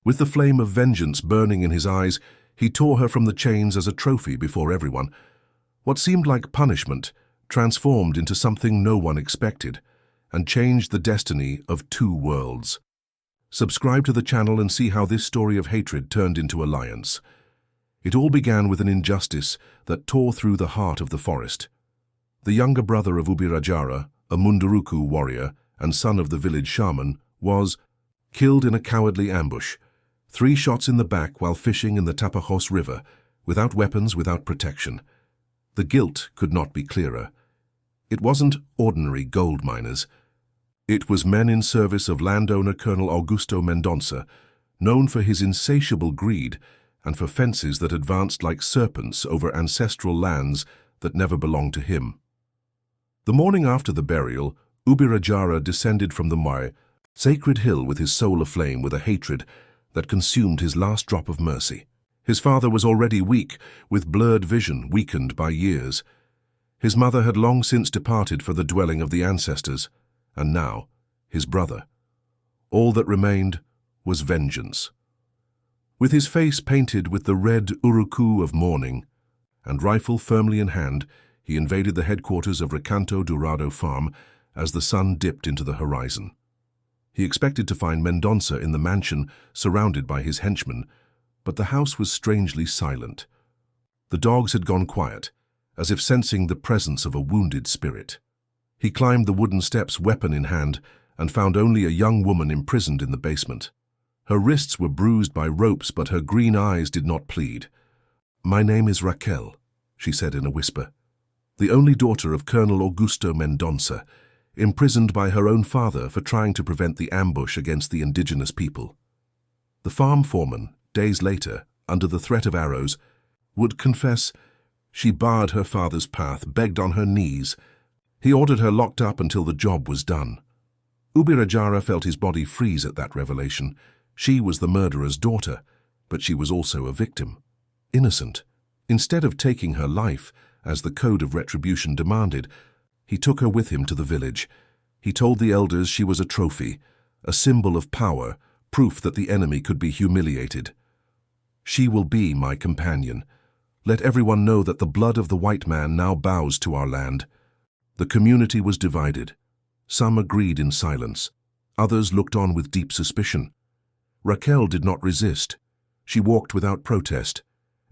With the flame of vengeance burning in his eyes, he tore her from the chains as a trophy before everyone. What seemed like punishment transformed into something no one expected and changed the destiny of two worlds. Subscribe to the channel and see how this story of hatred turned into alliance. It all began with an injustice that tore through the heart of the forest. The younger brother of Ubirajara, a Munduruku warrior and son of the village shaman, was killed in a cowardly ambush, 3 shots in the back while fishing in the APACHE river, without weapons, without protection. The guilt could not be clearer. It wasn't ordinary gold miners. It was men in service of landowner Colonel Augusto Mendonça, known for his insatiable greed and for fences that advanced like serpents over ancestral lands that never belonged to him. The morning after the burial, Ubirajara descended from the Mai, sacred hill with his soul aflame with a hatred that consumed his last drop of mercy. His father was already weak, with blurred vision weakened by years. His mother had long since departed for the dwelling of the ancestors, and now, his brother. All that remained was vengeance. With his face painted with the red uruku of mourning, and rifle firmly in hand, he invaded the headquarters of Recanto Dorado Farm as the sun dipped into the horizon. He expected to find Mendonça in the mansion, surrounded by his henchmen, but the house was strangely silent. The dogs had gone quiet, as if sensing the presence of a wounded spirit. He climbed the wooden steps, weapon in hand, and found only a young woman imprisoned in the basement. Her wrists were bruised by ropes, but her green eyes did not plead. "My name is Raquel," she said in a whisper. "The only daughter of Colonel Augusto Mendonça, imprisoned by her own father for trying to prevent the ambush against the indigenous people." The farm foreman, days later, under the threat of arrows, would confess she barred her father's path, begged on her knees. He ordered her locked up until the job was done. Ubirajara felt his body freeze at that revelation. She was the murderer's daughter, but she was also a victim. Innocent. Instead of taking her life, as the code of retribution demanded, he took her with him to the village. He told the elders she was a trophy, a symbol of power, proof that the enemy could be humiliated. "She will be my companion. Let everyone know that the blood of the white man now bows to our land." The community was divided. Some agreed in silence. Others looked on with deep suspicion. Raquel did not resist. She walked without protest,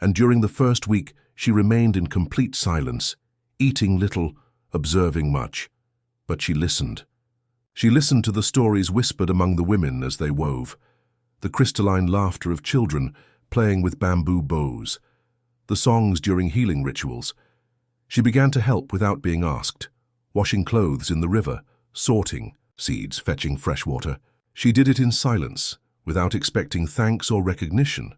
and during the first week she remained in complete silence, eating little, observing much. But she listened. She listened to the stories whispered among the women as they wove, the crystalline laughter of children playing with bamboo bows, the songs during healing rituals. She began to help without being asked, washing clothes in the river, sorting seeds, fetching fresh water. She did it in silence, without expecting thanks or recognition.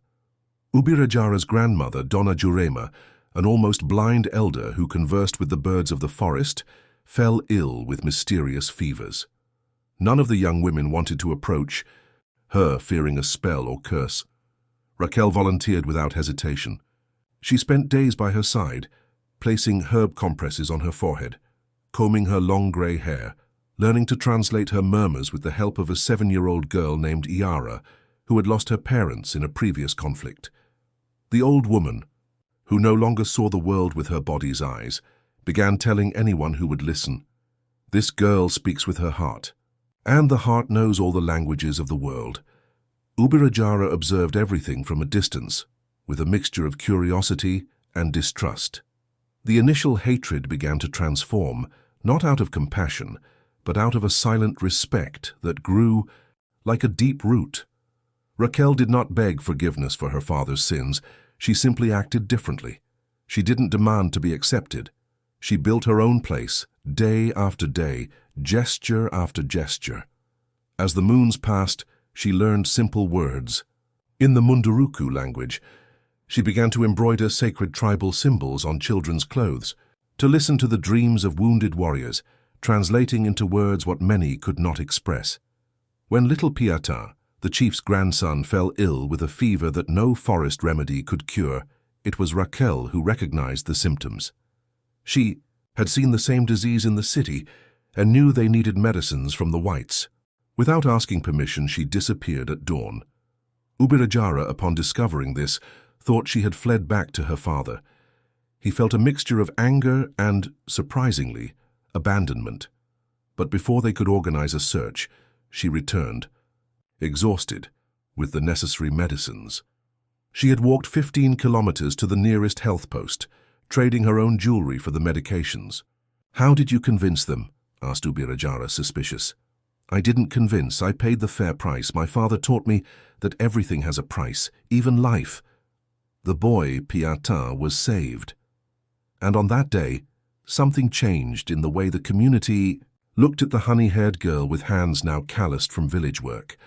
Ubirajara's grandmother, Donna Jurema, an almost blind elder who conversed with the birds of the forest, fell ill with mysterious fevers. None of the young women wanted to approach her, fearing a spell or curse. Raquel volunteered without hesitation. She spent days by her side, placing herb compresses on her forehead, combing her long grey hair, learning to translate her murmurs with the help of a 7-year-old girl named Iara, who had lost her parents in a previous conflict. The old woman, who no longer saw the world with her body's eyes, began telling anyone who would listen. "This girl speaks with her heart, and the heart knows all the languages of the world." Ubirajara observed everything from a distance, with a mixture of curiosity and distrust. The initial hatred began to transform, not out of compassion, but out of a silent respect that grew like a deep root. Raquel did not beg forgiveness for her father's sins. She simply acted differently. She didn't demand to be accepted. She built her own place, day after day, gesture after gesture. As the moons passed, she learned simple words. In the Munduruku language, she began to embroider sacred tribal symbols on children's clothes, to listen to the dreams of wounded warriors, translating into words what many could not express. When little Piata, the chief's grandson, fell ill with a fever that no forest remedy could cure, it was Raquel who recognized the symptoms. She had seen the same disease in the city and knew they needed medicines from the whites. Without asking permission, she disappeared at dawn. Ubirajara, upon discovering this, thought she had fled back to her father. He felt a mixture of anger and, surprisingly, abandonment. But before they could organize a search, she returned, exhausted, with the necessary medicines. She had walked 15 kilometers to the nearest health post, trading her own jewelry for the medications. "How did you convince them?" asked Ubirajara, suspicious. "I didn't convince. I paid the fair price. My father taught me that everything has a price, even life." The boy, Piatin, was saved. And on that day, something changed in the way the community looked at the honey-haired girl with hands now calloused from village work.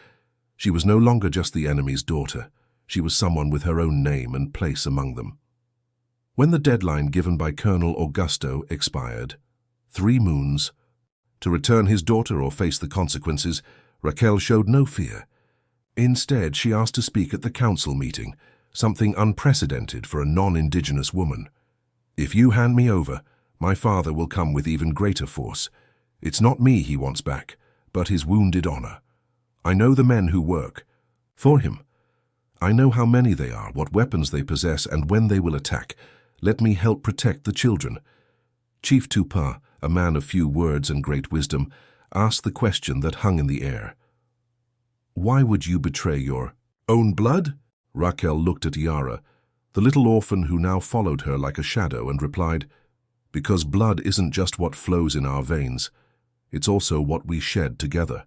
She was no longer just the enemy's daughter. She was someone with her own name and place among them. When the deadline given by Colonel Augusto expired, 3 moons, to return his daughter or face the consequences, Raquel showed no fear. Instead, she asked to speak at the council meeting, something unprecedented for a non-indigenous woman. "If you hand me over, my father will come with even greater force. It's not me he wants back, but his wounded honor. I know the men who work for him. I know how many they are, what weapons they possess, and when they will attack. Let me help protect the children." Chief Tupa, a man of few words and great wisdom, asked the question that hung in the air. "Why would you betray your own blood?" Raquel looked at Iara, the little orphan who now followed her like a shadow, and replied, "Because blood isn't just what flows in our veins. It's also what we shed together."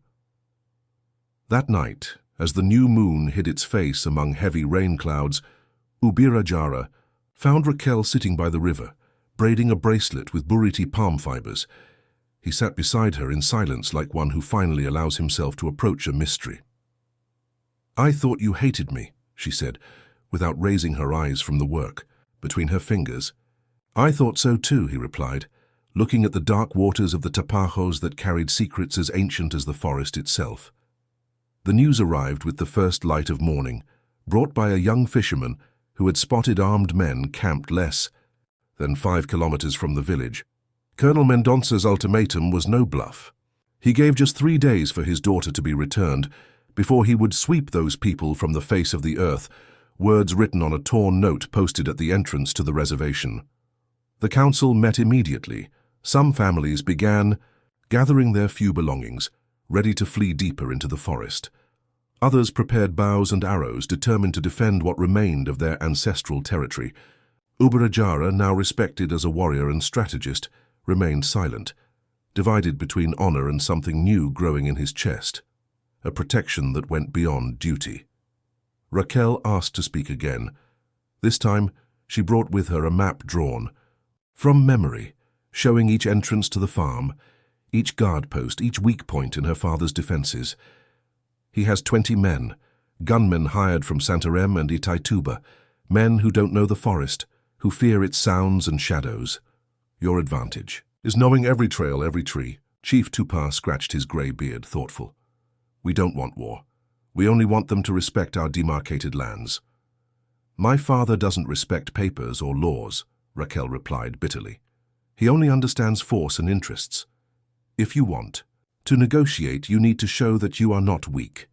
That night, as the new moon hid its face among heavy rain clouds, Ubirajara found Raquel sitting by the river, braiding a bracelet with buriti palm fibers. He sat beside her in silence, like one who finally allows himself to approach a mystery. "I thought you hated me," she said, without raising her eyes from the work, between her fingers. "I thought so too," he replied, looking at the dark waters of the Tapajos that carried secrets as ancient as the forest itself. The news arrived with the first light of morning, brought by a young fisherman who had spotted armed men camped less than 5 kilometers from the village. Colonel Mendonca's ultimatum was no bluff. He gave just 3 days for his daughter to be returned before he would sweep those people from the face of the earth, words written on a torn note posted at the entrance to the reservation. The council met immediately. Some families began gathering their few belongings, ready to flee deeper into the forest. Others prepared bows and arrows, determined to defend what remained of their ancestral territory. Ubirajara, now respected as a warrior and strategist, remained silent, divided between honor and something new growing in his chest, a protection that went beyond duty. Raquel asked to speak again. This time, she brought with her a map drawn, from memory, showing each entrance to the farm, each guard post, each weak point in her father's defenses. He has 20 men, gunmen hired from Santarém and Itaituba, men who don't know the forest, who fear its sounds and shadows. Your advantage is knowing every trail, every tree. Chief Tupa scratched his grey beard, thoughtful. We don't want war. We only want them to respect our demarcated lands. My father doesn't respect papers or laws, Raquel replied bitterly. He only understands force and interests. If you want to negotiate, you need to show that you are not weak.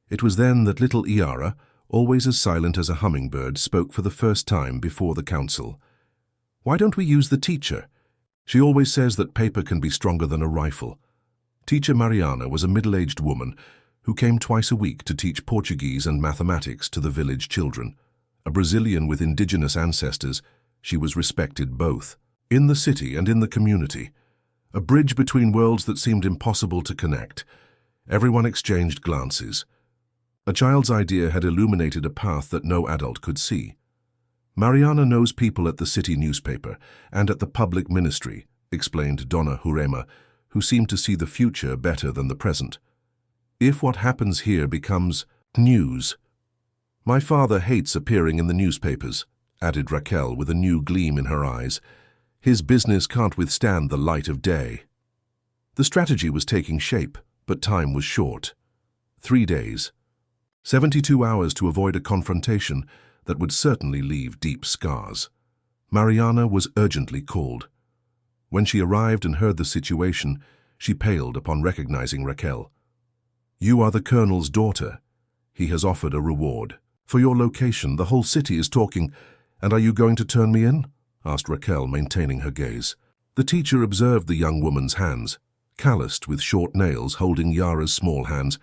It was then that little Iara, always as silent as a hummingbird, spoke for the first time before the council. Why don't we use the teacher? She always says that paper can be stronger than a rifle. Teacher Mariana was a middle-aged woman who came twice a week to teach Portuguese and mathematics to the village children. A Brazilian with indigenous ancestors, she was respected both, in the city and in the community. A bridge between worlds that seemed impossible to connect. Everyone exchanged glances. A child's idea had illuminated a path that no adult could see. Mariana knows people at the city newspaper and at the public ministry, explained Donna Jurema, who seemed to see the future better than the present. If what happens here becomes news. My father hates appearing in the newspapers, added Raquel with a new gleam in her eyes. His business can't withstand the light of day. The strategy was taking shape, but time was short. 3 days. 72 hours to avoid a confrontation that would certainly leave deep scars. Mariana was urgently called. When she arrived and heard the situation, she paled upon recognizing Raquel. You are the colonel's daughter. He has offered a reward. For your location, the whole city is talking. And are you going to turn me in? Asked Raquel, maintaining her gaze. The teacher observed the young woman's hands, calloused with short nails holding Yara's small hands.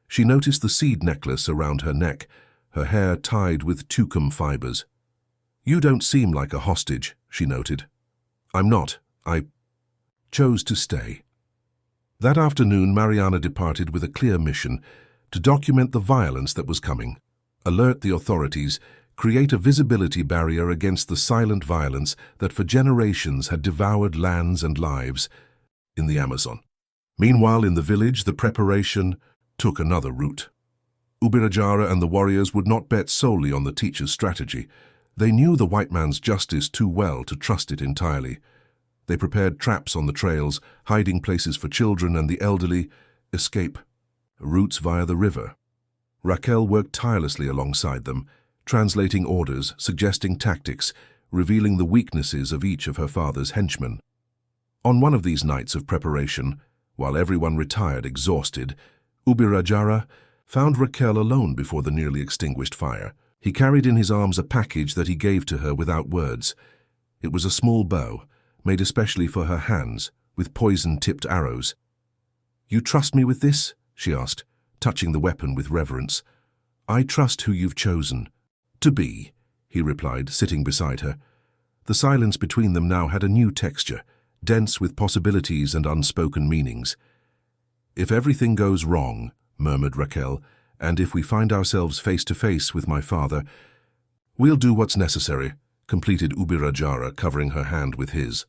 She noticed the seed necklace around her neck, her hair tied with tucum fibers. You don't seem like a hostage, she noted. I'm not. I chose to stay. That afternoon, Mariana departed with a clear mission to document the violence that was coming, alert the authorities, create a visibility barrier against the silent violence that for generations had devoured lands and lives in the Amazon. Meanwhile, in the village, the preparation took another route. Ubirajara and the warriors would not bet solely on the teacher's strategy. They knew the white man's justice too well to trust it entirely. They prepared traps on the trails, hiding places for children and the elderly, escape routes via the river. Raquel worked tirelessly alongside them, translating orders, suggesting tactics, revealing the weaknesses of each of her father's henchmen. On one of these nights of preparation, while everyone retired exhausted, Ubirajara found Raquel alone before the nearly extinguished fire. He carried in his arms a package that he gave to her without words. It was a small bow, made especially for her hands, with poison-tipped arrows. You trust me with this? She asked, touching the weapon with reverence. I trust who you've chosen. To be, he replied, sitting beside her. The silence between them now had a new texture, dense with possibilities and unspoken meanings. If everything goes wrong, murmured Raquel, and if we find ourselves face to face with my father, we'll do what's necessary, completed Ubirajara, covering her hand with his.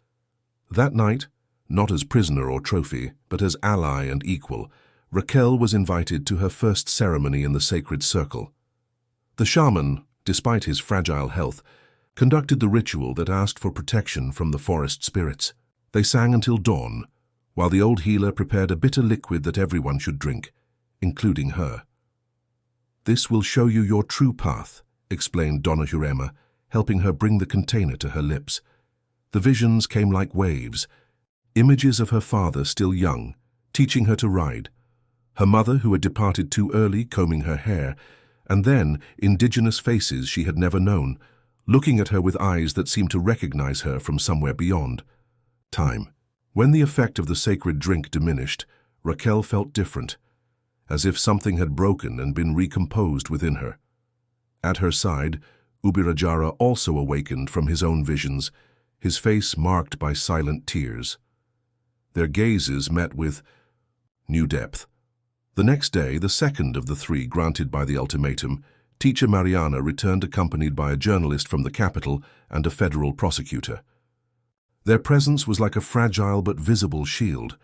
That night, not as prisoner or trophy, but as ally and equal, Raquel was invited to her first ceremony in the sacred circle. The shaman, despite his fragile health, conducted the ritual that asked for protection from the forest spirits. They sang until dawn, while the old healer prepared a bitter liquid that everyone should drink, including her. This will show you your true path, explained Donna Jurema, helping her bring the container to her lips. The visions came like waves, images of her father still young, teaching her to ride, her mother who had departed too early combing her hair, and then indigenous faces she had never known, looking at her with eyes that seemed to recognize her from somewhere beyond. Time. When the effect of the sacred drink diminished, Raquel felt different, as if something had broken and been recomposed within her. At her side, Ubirajara also awakened from his own visions, his face marked by silent tears. Their gazes met with new depth. The next day, the second of the three granted by the ultimatum, teacher Mariana returned accompanied by a journalist from the capital and a federal prosecutor. Their presence was like a fragile but visible shield.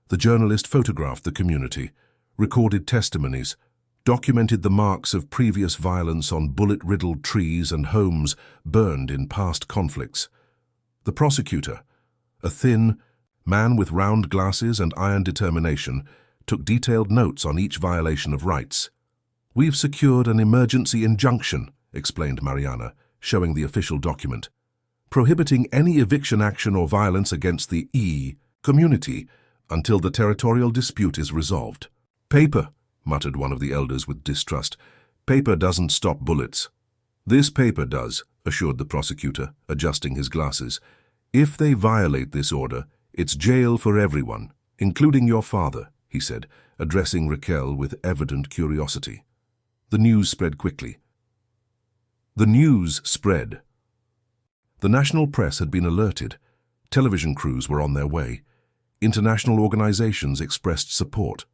The journalist photographed the community, recorded testimonies, documented the marks of previous violence on bullet-riddled trees and homes burned in past conflicts. The prosecutor, a thin man with round glasses and iron determination, took detailed notes on each violation of rights. We've secured an emergency injunction, explained Mariana, showing the official document, prohibiting any eviction action or violence against the community until the territorial dispute is resolved. Paper, muttered one of the elders with distrust. Paper doesn't stop bullets. This paper does, assured the prosecutor, adjusting his glasses. If they violate this order, it's jail for everyone, including your father, he said, addressing Raquel with evident curiosity. The news spread quickly. The news spread. The national press had been alerted. Television crews were on their way. International organizations expressed support.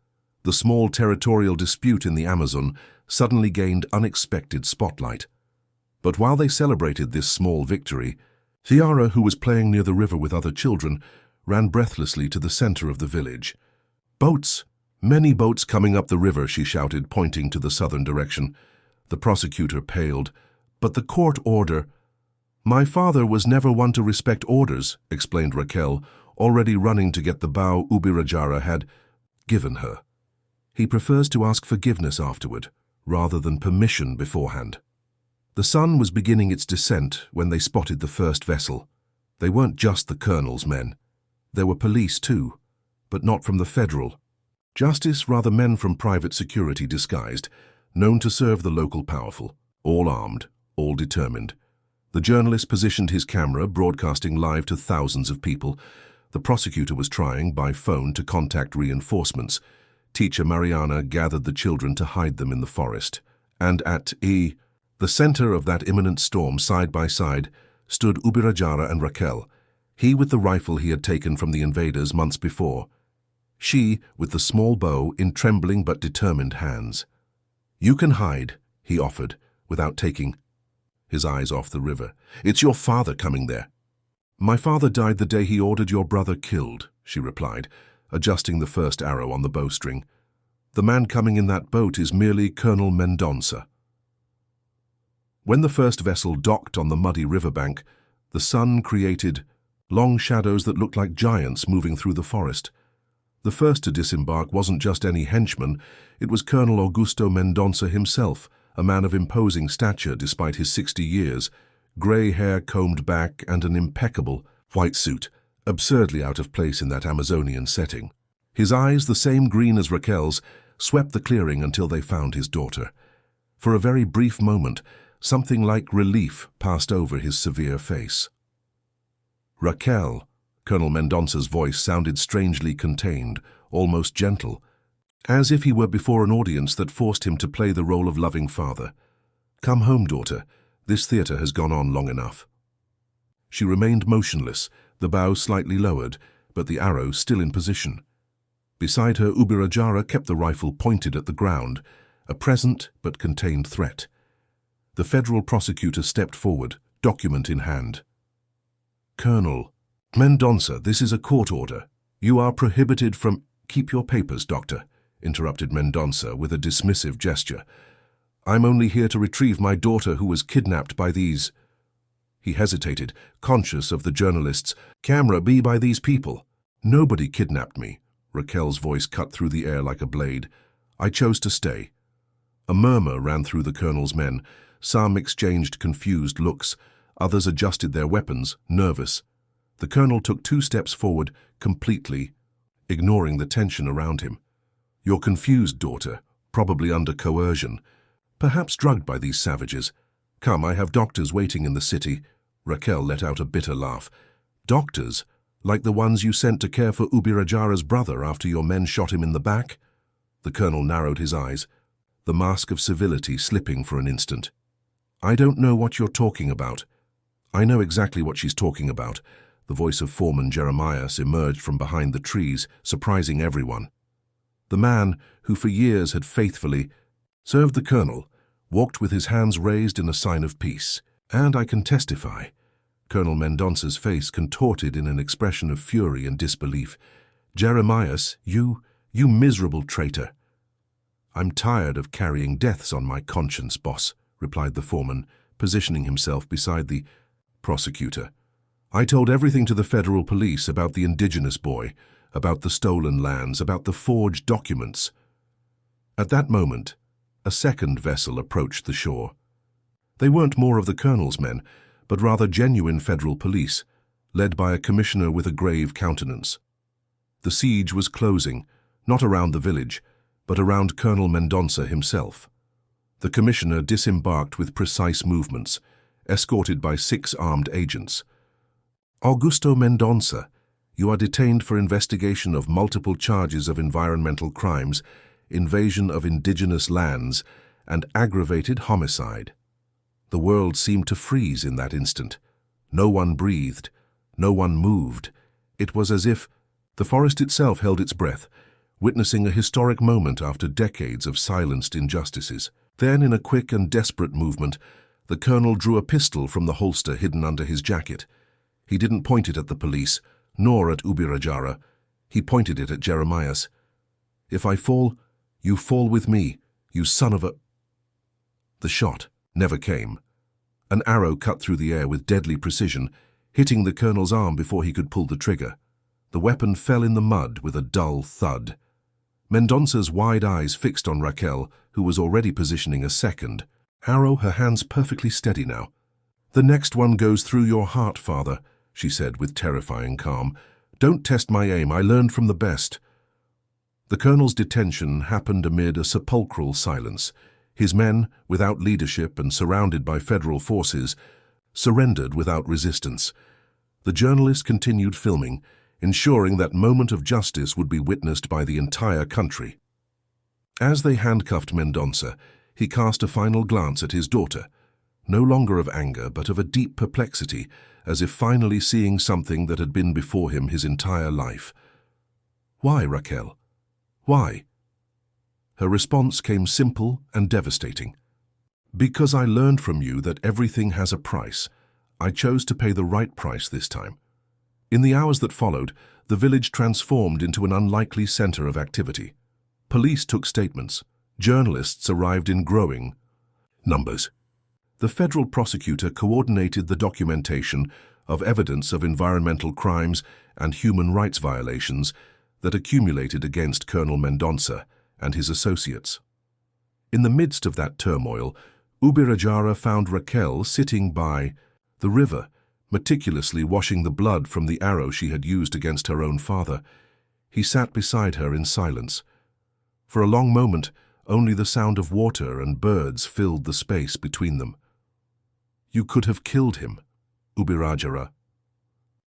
The small territorial dispute in the Amazon suddenly gained unexpected spotlight. But while they celebrated this small victory, Ciara, who was playing near the river with other children, ran breathlessly to the center of the village. Boats! Many boats coming up the river, she shouted, pointing to the southern direction. The prosecutor paled. But the court order... My father was never one to respect orders, explained Raquel, already running to get the bow Ubirajara had given her. He prefers to ask forgiveness afterward, rather than permission beforehand. The sun was beginning its descent when they spotted the first vessel. They weren't just the colonel's men. There were police too, but not from the federal. Justice, rather men from private security disguised. known to serve the local powerful, all armed, all determined. The journalist positioned his camera, broadcasting live to thousands of people. The prosecutor was trying, by phone, to contact reinforcements. Teacher Mariana gathered the children to hide them in the forest. And at the center of that imminent storm, side by side, stood Ubirajara and Raquel, he with the rifle he had taken from the invaders months before, she with the small bow in trembling but determined hands. "You can hide," he offered, without taking his eyes off the river. "It's your father coming there." "My father died the day he ordered your brother killed," she replied, adjusting the first arrow on the bowstring. "The man coming in that boat is merely Colonel Mendonça." When the first vessel docked on the muddy riverbank, the sun created long shadows that looked like giants moving through the forest. The first to disembark wasn't just any henchman, it was Colonel Augusto Mendonça himself, a man of imposing stature despite his 60 years, grey hair combed back and an impeccable white suit, absurdly out of place in that Amazonian setting. His eyes, the same green as Raquel's, swept the clearing until they found his daughter. For a very brief moment, something like relief passed over his severe face. "Raquel," Colonel Mendonça's voice sounded strangely contained, almost gentle, as if he were before an audience that forced him to play the role of loving father. "Come home, daughter. This theater has gone on long enough." She remained motionless, the bow slightly lowered, but the arrow still in position. Beside her, Ubirajara kept the rifle pointed at the ground, a present but contained threat. The federal prosecutor stepped forward, document in hand. "Colonel Mendonça, this is a court order. You are prohibited from—" "Keep your papers, doctor," interrupted Mendonça with a dismissive gesture. "I'm only here to retrieve my daughter who was kidnapped by these—" He hesitated, conscious of the journalist's camera be by these people. "Nobody kidnapped me," Raquel's voice cut through the air like a blade. "I chose to stay." A murmur ran through the colonel's men. Some exchanged confused looks. Others adjusted their weapons, nervous. The colonel took 2 steps forward, completely ignoring the tension around him. "You're confused, daughter, probably under coercion, perhaps drugged by these savages. Come, I have doctors waiting in the city." Raquel let out a bitter laugh. "Doctors? Like the ones you sent to care for Ubirajara's brother after your men shot him in the back?" The colonel narrowed his eyes, the mask of civility slipping for an instant. "I don't know what you're talking about." "I know exactly what she's talking about." The voice of Foreman Jeremias emerged from behind the trees, surprising everyone. The man, who for years had faithfully served the colonel, walked with his hands raised in a sign of peace. "And I can testify." Colonel Mendonça's face contorted in an expression of fury and disbelief. "Jeremias, you miserable traitor." "I'm tired of carrying deaths on my conscience, boss," replied the foreman, positioning himself beside the prosecutor. "I told everything to the federal police about the indigenous boy, about the stolen lands, about the forged documents." At that moment, a second vessel approached the shore. They weren't more of the colonel's men, but rather genuine federal police, led by a commissioner with a grave countenance. The siege was closing, not around the village, but around Colonel Mendonça himself. The commissioner disembarked with precise movements, escorted by 6 armed agents. "Augusto Mendonça, you are detained for investigation of multiple charges of environmental crimes, invasion of indigenous lands, and aggravated homicide." The world seemed to freeze in that instant. No one breathed, no one moved. It was as if the forest itself held its breath, witnessing a historic moment after decades of silenced injustices. Then, in a quick and desperate movement, the colonel drew a pistol from the holster hidden under his jacket. He didn't point it at the police, nor at Ubirajara. He pointed it at Jeremias. "If I fall, you fall with me, you son of a—" The shot never came. An arrow cut through the air with deadly precision, hitting the colonel's arm before he could pull the trigger. The weapon fell in the mud with a dull thud. Mendonça's wide eyes fixed on Raquel, who was already positioning a second arrow, her hands perfectly steady now. "The next one goes through your heart, father," she said with terrifying calm. "Don't test my aim, I learned from the best." The colonel's detention happened amid a sepulchral silence. His men, without leadership and surrounded by federal forces, surrendered without resistance. The journalist continued filming, ensuring that moment of justice would be witnessed by the entire country. As they handcuffed Mendonça, he cast a final glance at his daughter, no longer of anger but of a deep perplexity, as if finally seeing something that had been before him his entire life. "Why, Raquel? Why?" Her response came simple and devastating. "Because I learned from you that everything has a price. I chose to pay the right price this time." In the hours that followed, the village transformed into an unlikely center of activity. Police took statements. Journalists arrived in growing numbers. The federal prosecutor coordinated the documentation of evidence of environmental crimes and human rights violations that accumulated against Colonel Mendonça and his associates. In the midst of that turmoil, Ubirajara found Raquel sitting by the river, meticulously washing the blood from the arrow she had used against her own father. He sat beside her in silence. For a long moment, only the sound of water and birds filled the space between them. "You could have killed him," Ubirajara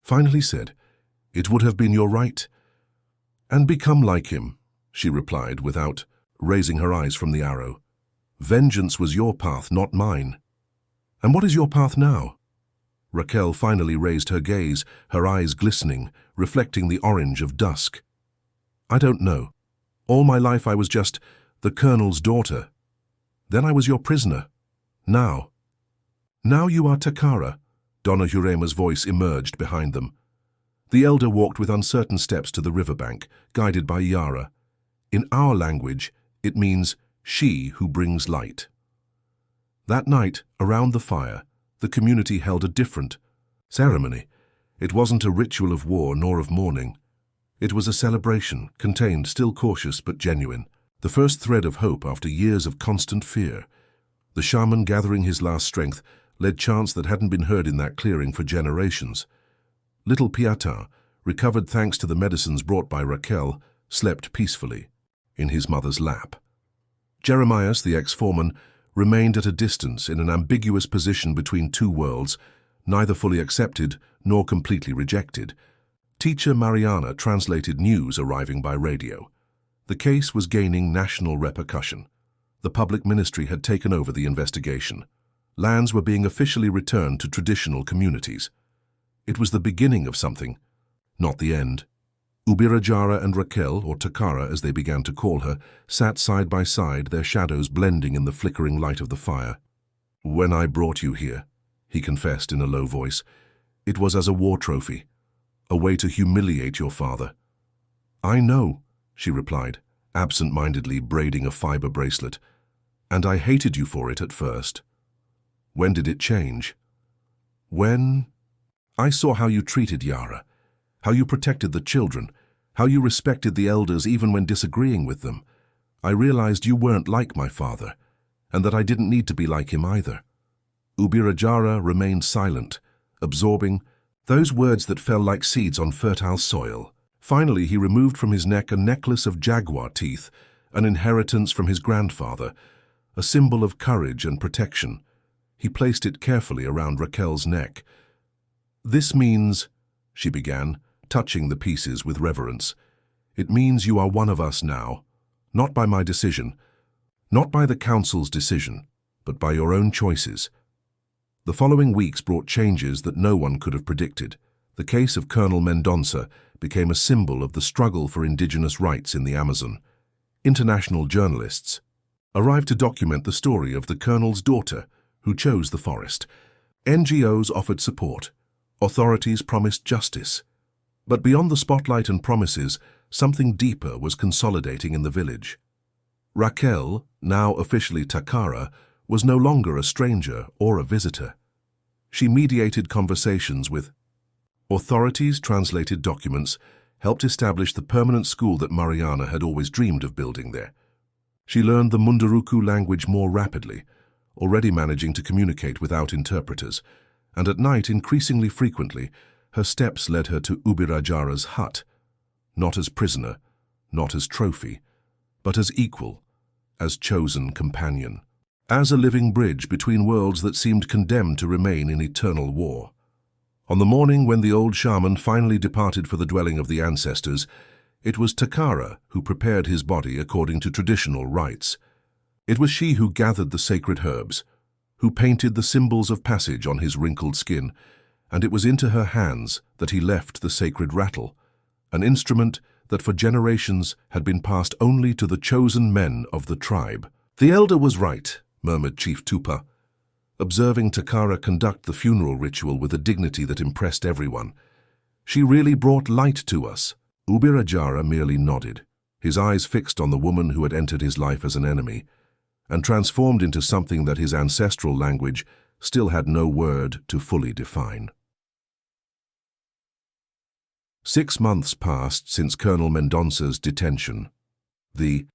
finally said. "It would have been your right." "And become like him," she replied without raising her eyes from the arrow. "Vengeance was your path, not mine." "And what is your path now?" Raquel finally raised her gaze, her eyes glistening, reflecting the orange of dusk. "I don't know. All my life I was just the colonel's daughter. Then I was your prisoner. Now you are Takara." Donna Jurema's voice emerged behind them. The elder walked with uncertain steps to the riverbank, guided by Yara. "In our language, it means she who brings light." That night, around the fire, the community held a different ceremony. It wasn't a ritual of war nor of mourning. It was a celebration, contained, still cautious but genuine. The first thread of hope after years of constant fear. The shaman, gathering his last strength, led chants that hadn't been heard in that clearing for generations. Little Piata, recovered thanks to the medicines brought by Raquel, slept peacefully in his mother's lap. Jeremias, the ex-foreman, remained at a distance in an ambiguous position between two worlds, neither fully accepted nor completely rejected. Teacher Mariana translated news arriving by radio. The case was gaining national repercussion. The public ministry had taken over the investigation. Lands were being officially returned to traditional communities. It was the beginning of something, not the end. Ubirajara and Raquel, or Takara as they began to call her, sat side by side, their shadows blending in the flickering light of the fire. "When I brought you here," he confessed in a low voice, "it was as a war trophy, a way to humiliate your father." "I know," she replied, absent-mindedly braiding a fiber bracelet, "and I hated you for it at first." "When did it change?" "When I saw how you treated Yara, how you protected the children, how you respected the elders even when disagreeing with them. I realized you weren't like my father, and that I didn't need to be like him either." Ubirajara remained silent, absorbing those words that fell like seeds on fertile soil. Finally, he removed from his neck a necklace of jaguar teeth, an inheritance from his grandfather, a symbol of courage and protection. He placed it carefully around Raquel's neck. "This means," she began, touching the pieces with reverence, "it means you are one of us now, not by my decision, not by the council's decision, but by your own choices." The following weeks brought changes that no one could have predicted. The case of Colonel Mendonça became a symbol of the struggle for indigenous rights in the Amazon. International journalists arrived to document the story of the colonel's daughter who chose the forest. NGOs offered support. Authorities promised justice. But beyond the spotlight and promises, something deeper was consolidating in the village. Raquel, now officially Takara, was no longer a stranger or a visitor. She mediated conversations with authorities, translated documents, helped establish the permanent school that Mariana had always dreamed of building there. She learned the Munduruku language more rapidly, already managing to communicate without interpreters, and at night, increasingly frequently, her steps led her to Ubirajara's hut, not as prisoner, not as trophy, but as equal, as chosen companion. as a living bridge between worlds that seemed condemned to remain in eternal war. On the morning when the old shaman finally departed for the dwelling of the ancestors, it was Takara who prepared his body according to traditional rites. It was she who gathered the sacred herbs, who painted the symbols of passage on his wrinkled skin, and it was into her hands that he left the sacred rattle, an instrument that for generations had been passed only to the chosen men of the tribe. "The elder was right," murmured Chief Tupa, observing Takara conduct the funeral ritual with a dignity that impressed everyone. "She really brought light to us." Ubirajara merely nodded, his eyes fixed on the woman who had entered his life as an enemy, and transformed into something that his ancestral language still had no word to fully define. 6 months passed since Colonel Mendonça's detention. The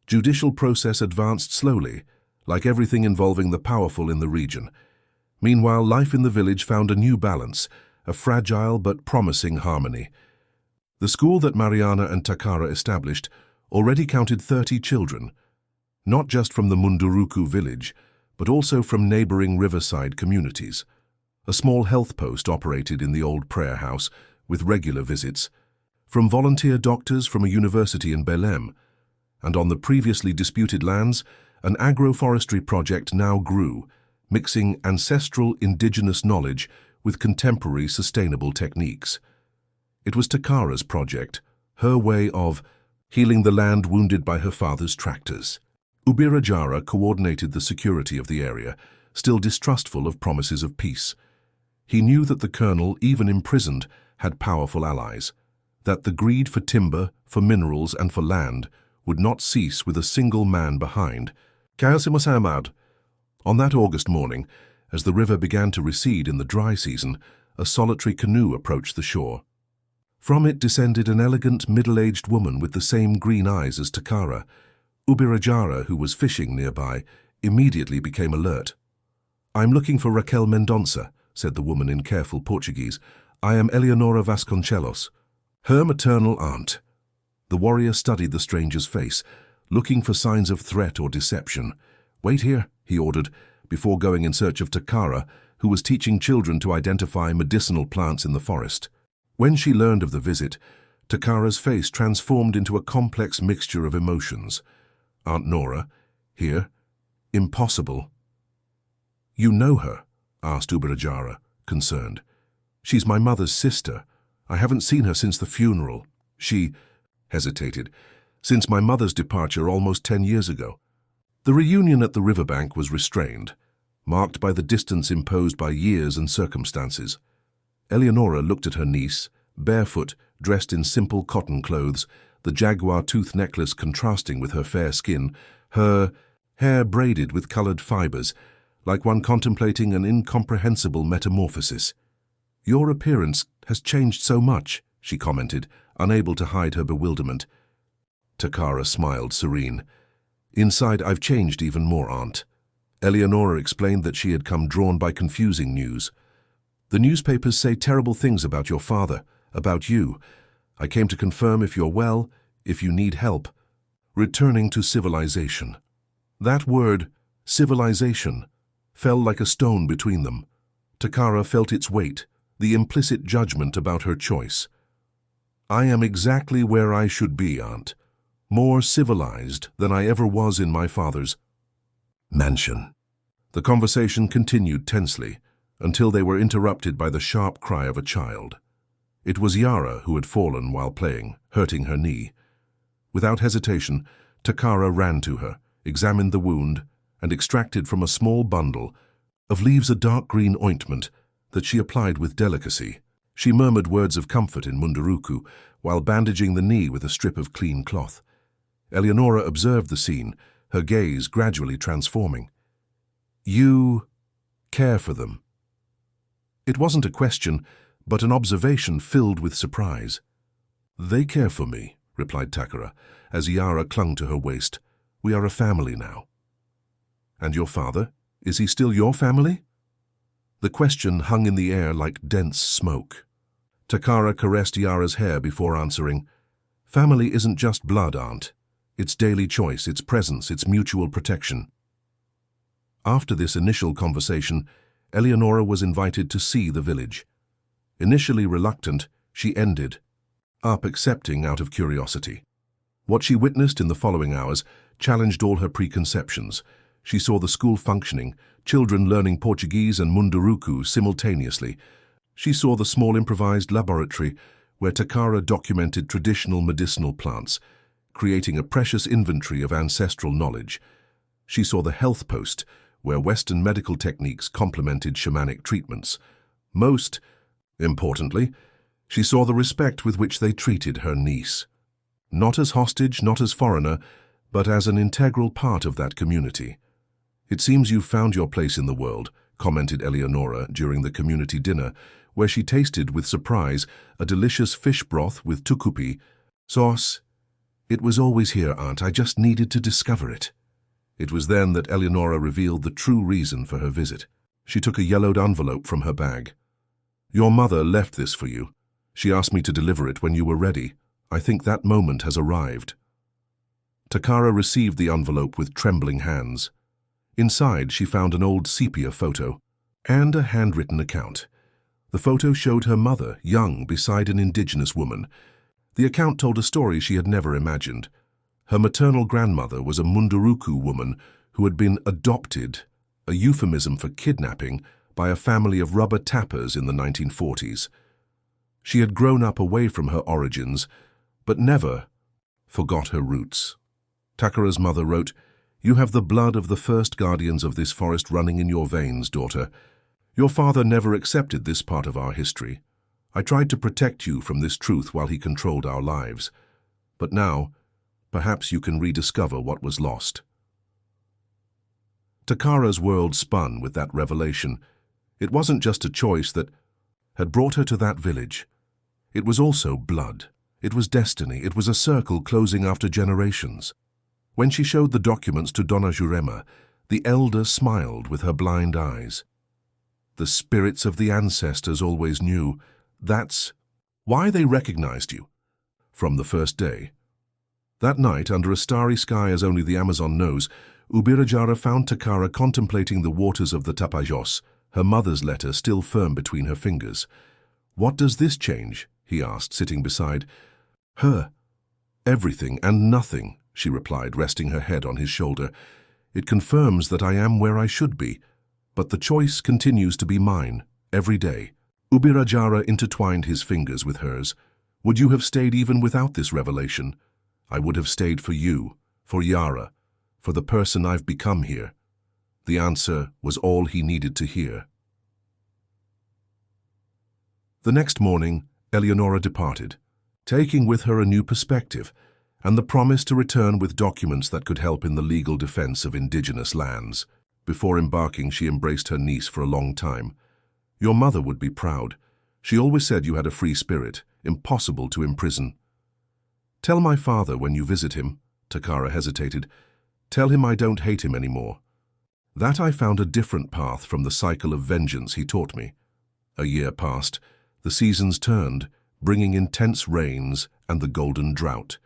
judicial process advanced slowly, like everything involving the powerful in the region. Meanwhile, life in the village found a new balance, a fragile but promising harmony. The school that Mariana and Takara established already counted 30 children, not just from the Munduruku village, but also from neighboring riverside communities. A small health post operated in the old prayer house, with regular visits, from volunteer doctors from a university in Belém, and on the previously disputed lands, an agroforestry project now grew, mixing ancestral indigenous knowledge with contemporary sustainable techniques. It was Takara's project, her way of healing the land wounded by her father's tractors. Ubirajara coordinated the security of the area, still distrustful of promises of peace. He knew that the colonel, even imprisoned, had powerful allies, that the greed for timber, for minerals, and for land would not cease with a single man behind. Kayasimasamad. On that August morning, as the river began to recede in the dry season, a solitary canoe approached the shore. From it descended an elegant, middle-aged woman with the same green eyes as Takara. Ubirajara, who was fishing nearby, immediately became alert. "I'm looking for Raquel Mendonça," said the woman in careful Portuguese. "I am Eleonora Vasconcelos, her maternal aunt." The warrior studied the stranger's face, looking for signs of threat or deception. "Wait here," he ordered, before going in search of Takara, who was teaching children to identify medicinal plants in the forest. When she learned of the visit, Takara's face transformed into a complex mixture of emotions. Aunt Nora, here, impossible. "You know her?" asked Ubirajara, concerned. "She's my mother's sister. I haven't seen her since the funeral." She hesitated. "Since my mother's departure almost 10 years ago." The reunion at the riverbank was restrained, marked by the distance imposed by years and circumstances. Eleonora looked at her niece, barefoot, dressed in simple cotton clothes, the jaguar tooth necklace contrasting with her fair skin, her hair braided with colored fibers, like one contemplating an incomprehensible metamorphosis. "Your appearance has changed so much," she commented, unable to hide her bewilderment. Takara smiled, serene. "Inside, I've changed even more, Aunt." Eleonora explained that she had come drawn by confusing news. "The newspapers say terrible things about your father, about you. I came to confirm if you're well, if you need help." Returning to civilization. That word, civilization, fell like a stone between them. Takara felt its weight, the implicit judgment about her choice. "I am exactly where I should be, Aunt. More civilized than I ever was in my father's mansion." The conversation continued tensely, until they were interrupted by the sharp cry of a child. It was Yara who had fallen while playing, hurting her knee. Without hesitation, Takara ran to her, examined the wound, and extracted from a small bundle of leaves a dark green ointment that she applied with delicacy. She murmured words of comfort in Munduruku while bandaging the knee with a strip of clean cloth. Eleonora observed the scene, her gaze gradually transforming. "You care for them." It wasn't a question, but an observation filled with surprise. "They care for me," replied Takara, as Yara clung to her waist. "We are a family now." "And your father? Is he still your family?" The question hung in the air like dense smoke. Takara caressed Yara's hair before answering. "Family isn't just blood, Aunt. It's daily choice, it's presence, it's mutual protection." After this initial conversation, Eleonora was invited to see the village. Initially reluctant, she ended up accepting out of curiosity. What she witnessed in the following hours challenged all her preconceptions. She saw the school functioning, children learning Portuguese and Munduruku simultaneously. She saw the small improvised laboratory where Takara documented traditional medicinal plants, creating a precious inventory of ancestral knowledge. She saw the health post, where Western medical techniques complemented shamanic treatments. Most importantly, she saw the respect with which they treated her niece. Not as hostage, not as foreigner, but as an integral part of that community. "It seems you've found your place in the world," commented Eleonora during the community dinner, where she tasted with surprise a delicious fish broth with tucupi sauce. "It was always here, Aunt. I just needed to discover it." It was then that Eleonora revealed the true reason for her visit. She took a yellowed envelope from her bag. "Your mother left this for you. She asked me to deliver it when you were ready. I think that moment has arrived." Takara received the envelope with trembling hands. Inside, she found an old sepia photo and a handwritten account. The photo showed her mother, young, beside an indigenous woman. The account told a story she had never imagined. Her maternal grandmother was a Munduruku woman who had been adopted, a euphemism for kidnapping, by a family of rubber tappers in the 1940s. She had grown up away from her origins, but never forgot her roots. Takara's mother wrote, "You have the blood of the first guardians of this forest running in your veins, daughter. Your father never accepted this part of our history. I tried to protect you from this truth while he controlled our lives. But now, perhaps you can rediscover what was lost." Takara's world spun with that revelation. It wasn't just a choice that had brought her to that village. It was also blood. It was destiny. It was a circle closing after generations. When she showed the documents to Dona Jurema, the elder smiled with her blind eyes. "The spirits of the ancestors always knew. That's why they recognized you from the first day." That night, under a starry sky as only the Amazon knows, Ubirajara found Takara contemplating the waters of the Tapajos, her mother's letter still firm between her fingers. "What does this change?" he asked, sitting beside her. "Everything and nothing," she replied, resting her head on his shoulder. "It confirms that I am where I should be, but the choice continues to be mine, every day." Ubirajara intertwined his fingers with hers. "Would you have stayed even without this revelation?" "I would have stayed for you, for Yara, for the person I've become here." The answer was all he needed to hear. The next morning, Eleonora departed, taking with her a new perspective and the promise to return with documents that could help in the legal defense of indigenous lands. Before embarking, she embraced her niece for a long time. "Your mother would be proud. She always said you had a free spirit, impossible to imprison." "Tell my father when you visit him," Takara hesitated. "Tell him I don't hate him anymore. That I found a different path from the cycle of vengeance he taught me." A year passed. The seasons turned, bringing intense rains and the golden drought.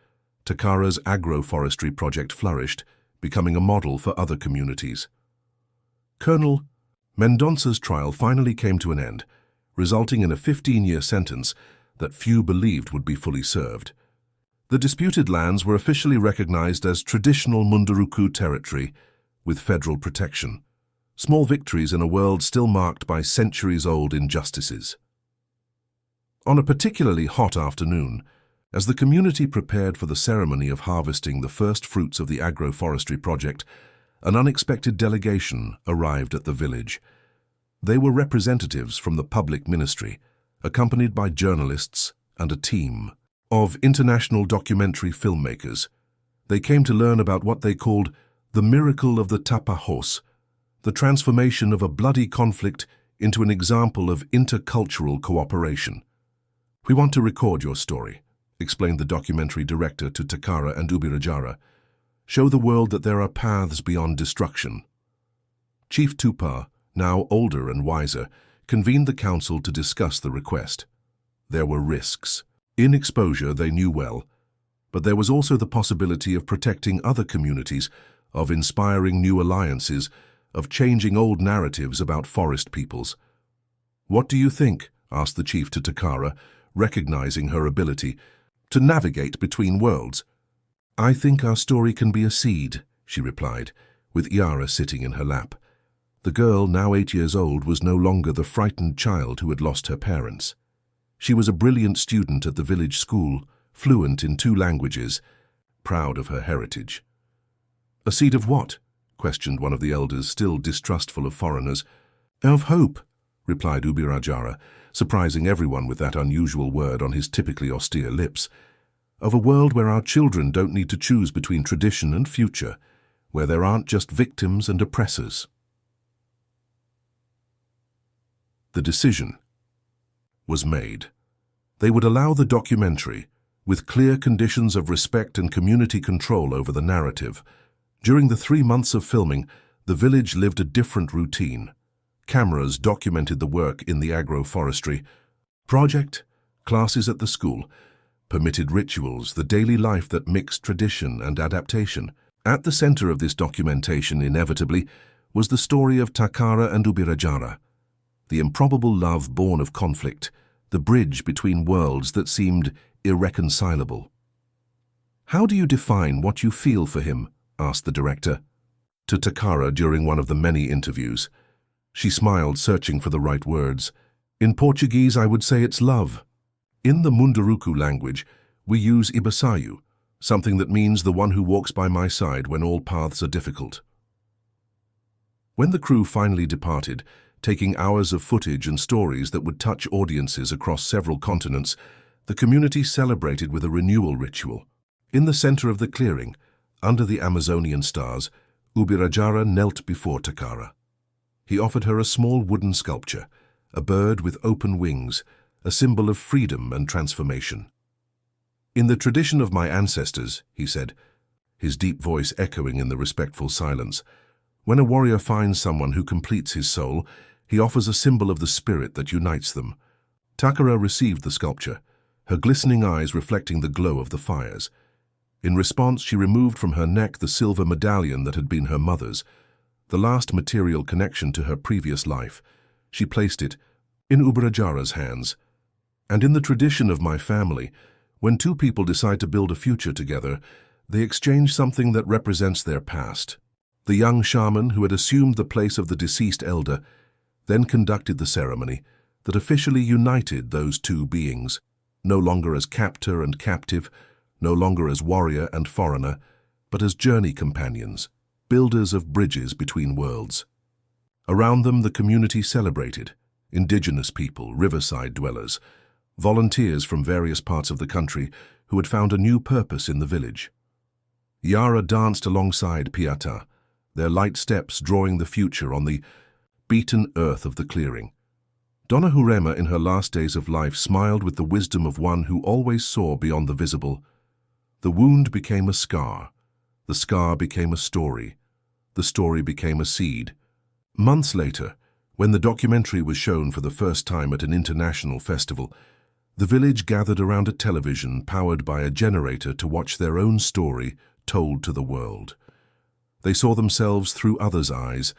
Takara's agroforestry project flourished, becoming a model for other communities. Colonel Mendonça's trial finally came to an end, resulting in a 15-year sentence that few believed would be fully served. The disputed lands were officially recognized as traditional Munduruku territory, with federal protection. Small victories in a world still marked by centuries-old injustices. On a particularly hot afternoon, as the community prepared for the ceremony of harvesting the first fruits of the agroforestry project, an unexpected delegation arrived at the village. They were representatives from the public ministry, accompanied by journalists and a team of international documentary filmmakers. They came to learn about what they called the miracle of the Tapajos, the transformation of a bloody conflict into an example of intercultural cooperation. "We want to record your story," explained the documentary director to Takara and Ubirajara. "Show the world that there are paths beyond destruction." Chief Tupa, now older and wiser, convened the council to discuss the request. There were risks. In exposure, they knew well, but there was also the possibility of protecting other communities, of inspiring new alliances, of changing old narratives about forest peoples. "What do you think?" asked the chief to Takara, recognizing her ability to navigate between worlds. "I think our story can be a seed," she replied, with Yara sitting in her lap. The girl, now 8 years old, was no longer the frightened child who had lost her parents. She was a brilliant student at the village school, fluent in 2 languages, proud of her heritage. "A seed of what?" questioned one of the elders, still distrustful of foreigners. "Of hope," replied Ubirajara, surprising everyone with that unusual word on his typically austere lips. "Of a world where our children don't need to choose between tradition and future, where there aren't just victims and oppressors." The decision was made. They would allow the documentary, with clear conditions of respect and community control over the narrative. During the 3 months of filming, the village lived a different routine. Cameras documented the work in the agroforestry project, classes at the school, permitted rituals, the daily life that mixed tradition and adaptation. At the center of this documentation, inevitably, was the story of Takara and Ubirajara, the improbable love born of conflict, the bridge between worlds that seemed irreconcilable. "How do you define what you feel for him?" asked the director to Takara during one of the many interviews. She smiled, searching for the right words. "In Portuguese, I would say it's love. In the Munduruku language, we use Ibasayu, something that means the one who walks by my side when all paths are difficult." When the crew finally departed, taking hours of footage and stories that would touch audiences across several continents, the community celebrated with a renewal ritual. In the center of the clearing, under the Amazonian stars, Ubirajara knelt before Takara. He offered her a small wooden sculpture, a bird with open wings, a symbol of freedom and transformation. "In the tradition of my ancestors," he said, his deep voice echoing in the respectful silence, "when a warrior finds someone who completes his soul, he offers a symbol of the spirit that unites them." Takara received the sculpture, her glistening eyes reflecting the glow of the fires. In response, she removed from her neck the silver medallion that had been her mother's, the last material connection to her previous life. She placed it in Ubirajara's hands. "And in the tradition of my family, when 2 people decide to build a future together, they exchange something that represents their past." The young shaman, who had assumed the place of the deceased elder, then conducted the ceremony that officially united those 2 beings, no longer as captor and captive, no longer as warrior and foreigner, but as journey companions, builders of bridges between worlds. Around them, the community celebrated: indigenous people, riverside dwellers, volunteers from various parts of the country who had found a new purpose in the village. Yara danced alongside Piata, their light steps drawing the future on the beaten earth of the clearing. Donna Hurema, in her last days of life, smiled with the wisdom of one who always saw beyond the visible. The wound became a scar. The scar became a story. The story became a seed. Months later, when the documentary was shown for the first time at an international festival, the village gathered around a television powered by a generator to watch their own story told to the world. They saw themselves through others' eyes,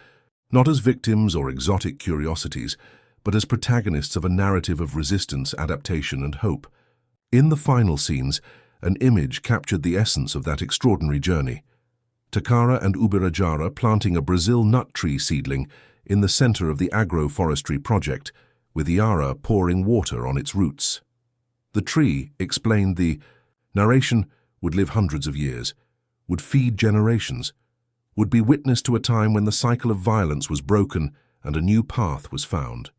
not as victims or exotic curiosities, but as protagonists of a narrative of resistance, adaptation, and hope. In the final scenes, an image captured the essence of that extraordinary journey. Takara and Ubirajara planting a Brazil nut tree seedling in the center of the agroforestry project, with Yara pouring water on its roots. The tree, explained the narration, would live hundreds of years, would feed generations, would be witness to a time when the cycle of violence was broken and a new path was found.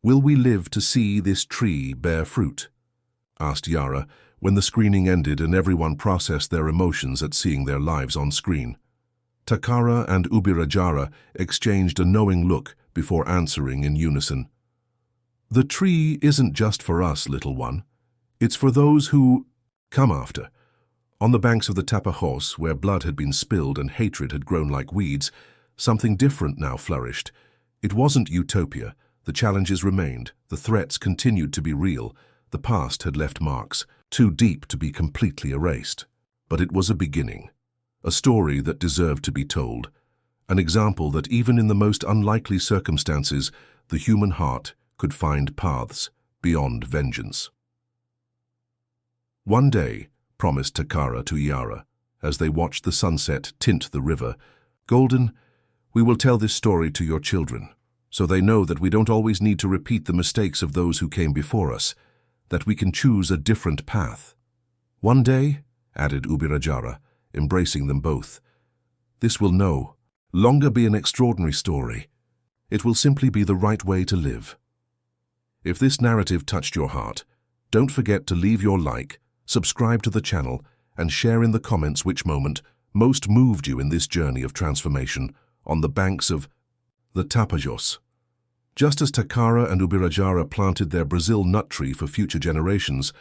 "Will we live to see this tree bear fruit?" asked Yara, when the screening ended and everyone processed their emotions at seeing their lives on screen. Takara and Ubirajara exchanged a knowing look before answering in unison. "The tree isn't just for us, little one. It's for those who come after." On the banks of the APACHE, where blood had been spilled and hatred had grown like weeds, something different now flourished. It wasn't utopia. The challenges remained. The threats continued to be real. The past had left marks, too deep to be completely erased. But it was a beginning. A story that deserved to be told. an example that even in the most unlikely circumstances, the human heart could find paths beyond vengeance. One day, promised Takara to Iara, as they watched the sunset tint the river, "Golden, we will tell this story to your children, so they know that we don't always need to repeat the mistakes of those who came before us, that we can choose a different path." "One day," added Ubirajara, embracing them both, "this will no longer be an extraordinary story. It will simply be the right way to live." If this narrative touched your heart, don't forget to leave your like, subscribe to the channel, and share in the comments which moment most moved you in this journey of transformation on the banks of the Tapajos. Just as Takara and Ubirajara planted their Brazil nut tree for future generations,